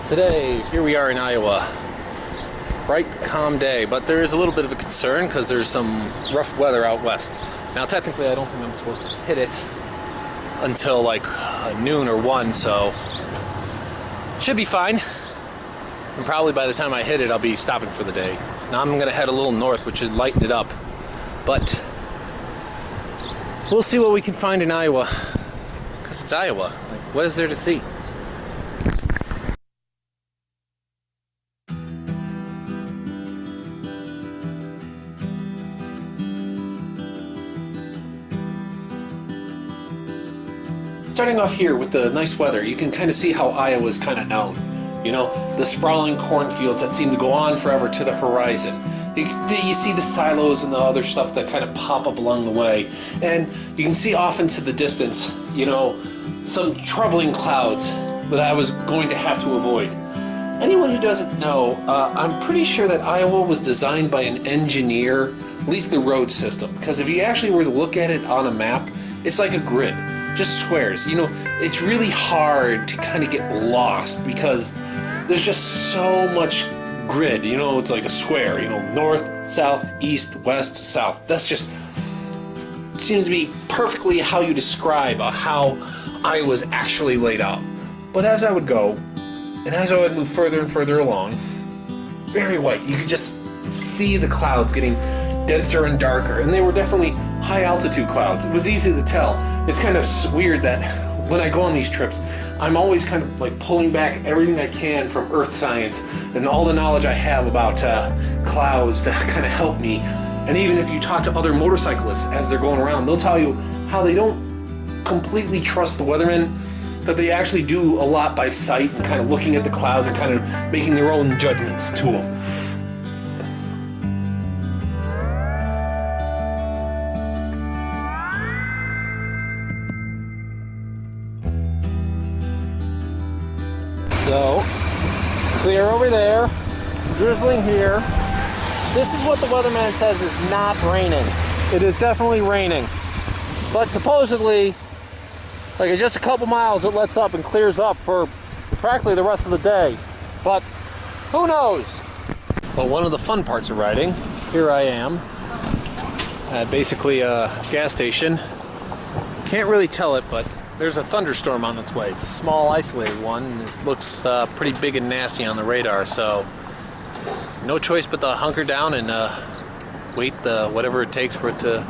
Today, here we are in Iowa. Bright, calm day, but there is a little bit of a concern because there's some rough weather out west. Now, technically, I don't think I'm supposed to hit it until like noon or 1, so should be fine. And probably by the time I hit it, I'll be stopping for the day. Now I'm gonna head a little north, which should lighten it up, but we'll see what we can find in Iowa, because it's Iowa. Like, what is there to see? Starting off here with the nice weather, you can kind of see how Iowa's kind of known. You know, the sprawling cornfields that seem to go on forever to the horizon. You see the silos and the other stuff that kind of pop up along the way. And you can see off into the distance, you know, some troubling clouds that I was going to have to avoid. Anyone who doesn't know, I'm pretty sure that Iowa was designed by an engineer, at least the road system. Because if you actually were to look at it on a map, it's like a grid. Just squares. You know, it's really hard to kind of get lost because there's just so much grid. You know, it's like a square. You know, north, south, east, west, south. That's just seems to be perfectly how you describe how Iowa's actually laid out. But as I would go, and as I would move further and further along, very white. You could just see the clouds getting denser and darker, and they were definitely high altitude clouds. It was easy to tell. It's kind of weird that when I go on these trips, I'm always kind of like pulling back everything I can from earth science and all the knowledge I have about clouds to kind of help me. And even if you talk to other motorcyclists as they're going around, they'll tell you how they don't completely trust the weathermen, that they actually do a lot by sight and kind of looking at the clouds and kind of making their own judgments to them. So, clear over there, drizzling here. This is what the weatherman says is not raining. It is definitely raining. But supposedly, like in just a couple miles, it lets up and clears up for practically the rest of the day. But who knows? Well, one of the fun parts of riding, here I am at basically a gas station. Can't really tell it, but there's a thunderstorm on its way. It's a small, isolated one. And it looks pretty big and nasty on the radar, so no choice but to hunker down and wait whatever it takes for it to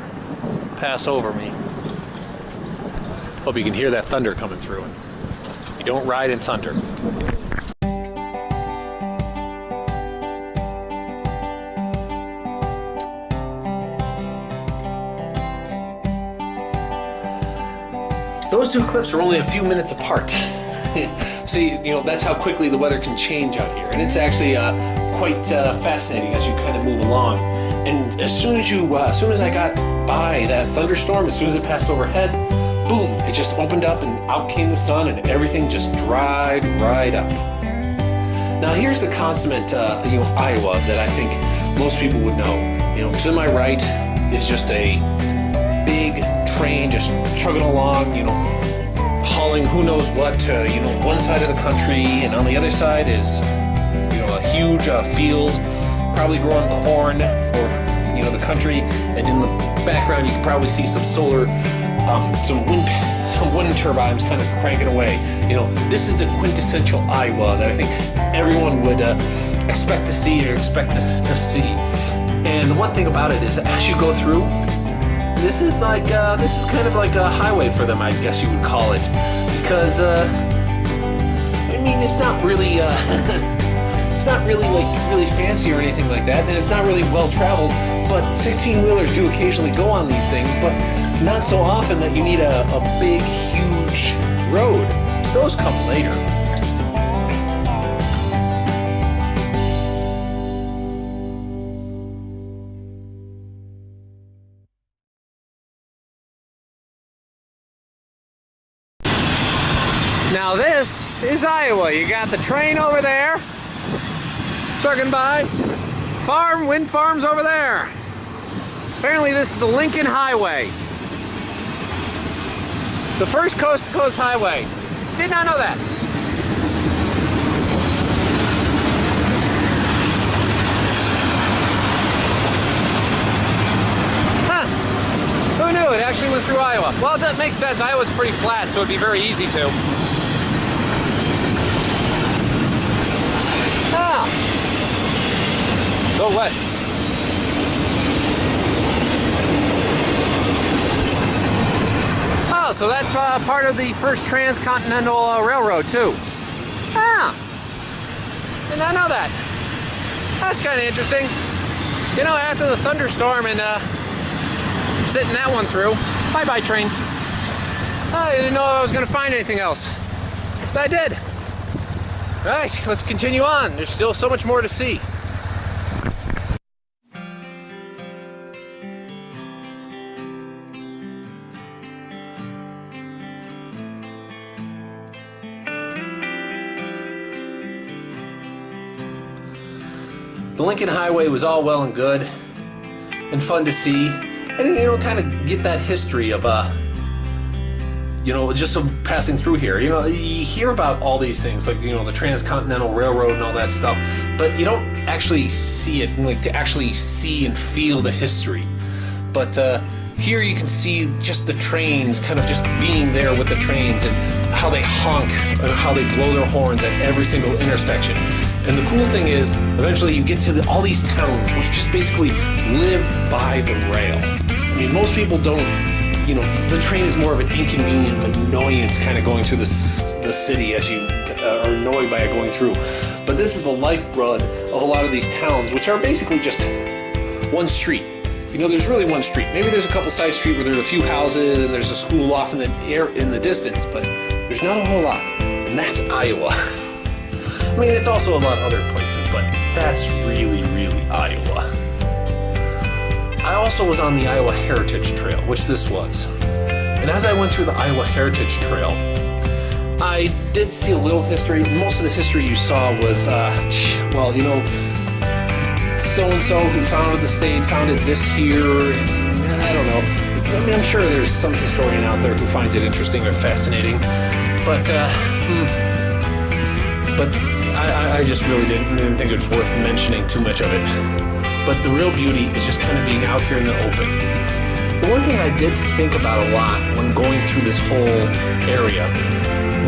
pass over me. Hope you can hear that thunder coming through. You don't ride in thunder. Those two clips are only a few minutes apart. See, you know, that's how quickly the weather can change out here. And it's actually quite fascinating as you kind of move along. And as soon as I got by that thunderstorm, as soon as it passed overhead, boom, it just opened up and out came the sun and everything just dried right up. Now here's the consummate, Iowa that I think most people would know. You know, to my right is just a big train just chugging along, you know, hauling who knows what to, one side of the country, and on the other side is, a huge field, probably growing corn for, the country, and in the background you can probably see some solar, some wind turbines kind of cranking away. You know, this is the quintessential Iowa that I think everyone would expect to see or expect to see. And the one thing about it is that as you go through, this is kind of like a highway for them, I guess you would call it, because it's not really it's not really like really fancy or anything like that, and it's not really well traveled. But 16-wheelers do occasionally go on these things, but not so often that you need a big, huge road. Those come later. Now this is Iowa. You got the train over there, trucking by. Wind farms over there. Apparently this is the Lincoln Highway. The first coast-to-coast highway. Did not know that. Iowa. Well, that makes sense. Iowa's pretty flat, so it'd be very easy to. Ah. Go west. Oh, so that's part of the first transcontinental railroad, too. Ah. Did not know that. That's kind of interesting. You know, after the thunderstorm and sitting that one through, bye-bye train. I didn't know I was going to find anything else. But I did. All right, let's continue on. There's still so much more to see. The Lincoln Highway was all well and good and fun to see, and you know, kind of get that history of you know, just of passing through here. You know, you hear about all these things like, you know, the Transcontinental Railroad and all that stuff, but you don't actually see it, like to actually see and feel the history. But here you can see just the trains, kind of just being there with the trains and how they honk and how they blow their horns at every single intersection. And the cool thing is, eventually you get to all these towns which just basically live by the rail. I mean, most people don't, you know, the train is more of an inconvenient annoyance kind of going through the city as you are annoyed by it going through. But this is the lifeblood of a lot of these towns, which are basically just one street. You know, there's really one street. Maybe there's a couple side streets where there's a few houses and there's a school off in the distance, but there's not a whole lot. And that's Iowa. I mean, it's also a lot of other places, but that's really, really Iowa. I also was on the Iowa Heritage Trail, which this was. And as I went through the Iowa Heritage Trail, I did see a little history. Most of the history you saw was, well, you know, so-and-so who founded the state founded this here, and I don't know. I mean, I'm sure there's some historian out there who finds it interesting or fascinating, but I just really didn't think it was worth mentioning too much of it. But the real beauty is just kind of being out here in the open. The one thing I did think about a lot when going through this whole area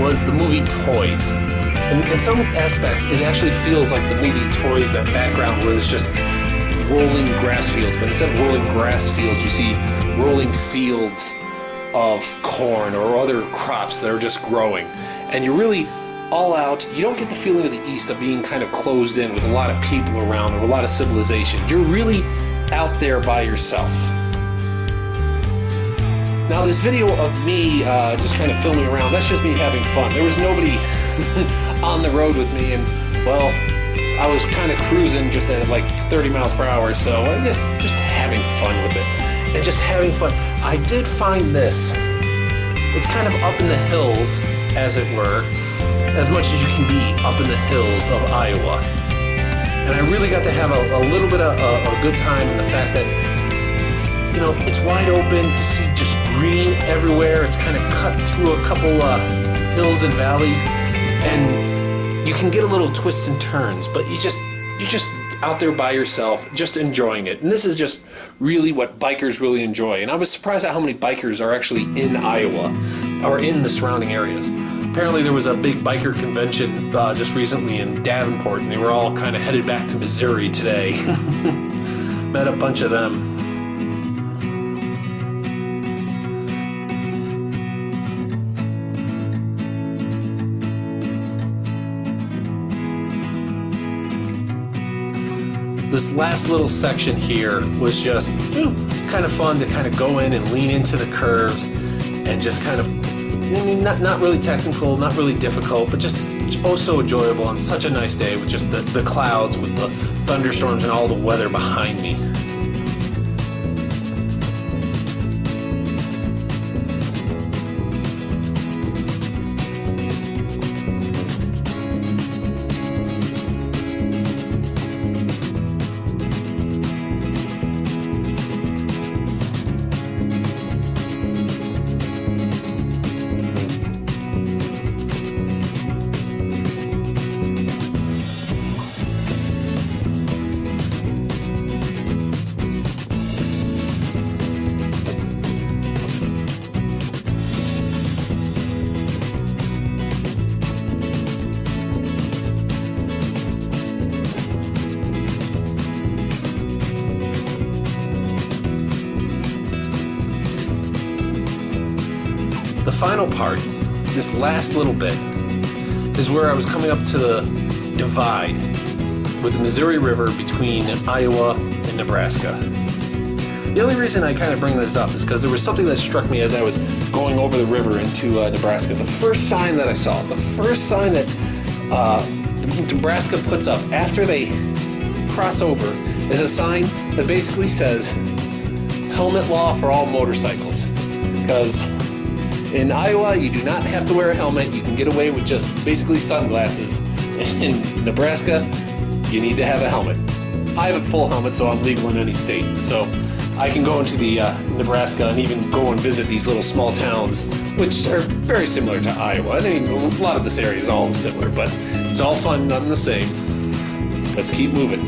was the movie Toys. And in some aspects, it actually feels like the movie Toys, that background where there's just rolling grass fields. But instead of rolling grass fields, you see rolling fields of corn or other crops that are just growing. And you're really all out. You don't get the feeling of the East of being kind of closed in with a lot of people around or a lot of civilization. You're really out there by yourself. Now this video of me just kind of filming around, that's just me having fun. There was nobody on the road with me, and well, I was kind of cruising just at like 30 miles per hour, so just having fun with it. And just having fun. I did find this. It's kind of up in the hills, as it were, as much as you can be up in the hills of Iowa. And I really got to have a little bit of a good time in the fact that, you know, it's wide open. You see just green everywhere. It's kind of cut through a couple hills and valleys, and you can get a little twists and turns, but you're just out there by yourself, just enjoying it. And this is just really what bikers really enjoy. And I was surprised at how many bikers are actually in Iowa or in the surrounding areas. Apparently there was a big biker convention just recently in Davenport, and they were all kind of headed back to Missouri today. Met a bunch of them. This last little section here was just kind of fun to kind of go in and lean into the curves and just kind of, I mean, not really technical, not really difficult, but just oh so enjoyable on such a nice day with just the clouds, with the thunderstorms and all the weather behind me. final part, this last little bit, is where I was coming up to the divide with the Missouri River between Iowa and Nebraska. The only reason I kind of bring this up is because there was something that struck me as I was going over the river into Nebraska. The first sign that I saw, the first sign that Nebraska puts up after they cross over is a sign that basically says helmet law for all motorcycles. Because in Iowa, you do not have to wear a helmet. You can get away with just basically sunglasses. In Nebraska, you need to have a helmet. I have a full helmet, so I'm legal in any state. So I can go into the Nebraska and even go and visit these little small towns, which are very similar to Iowa. I mean, a lot of this area is all similar, but it's all fun, none the same. Let's keep moving.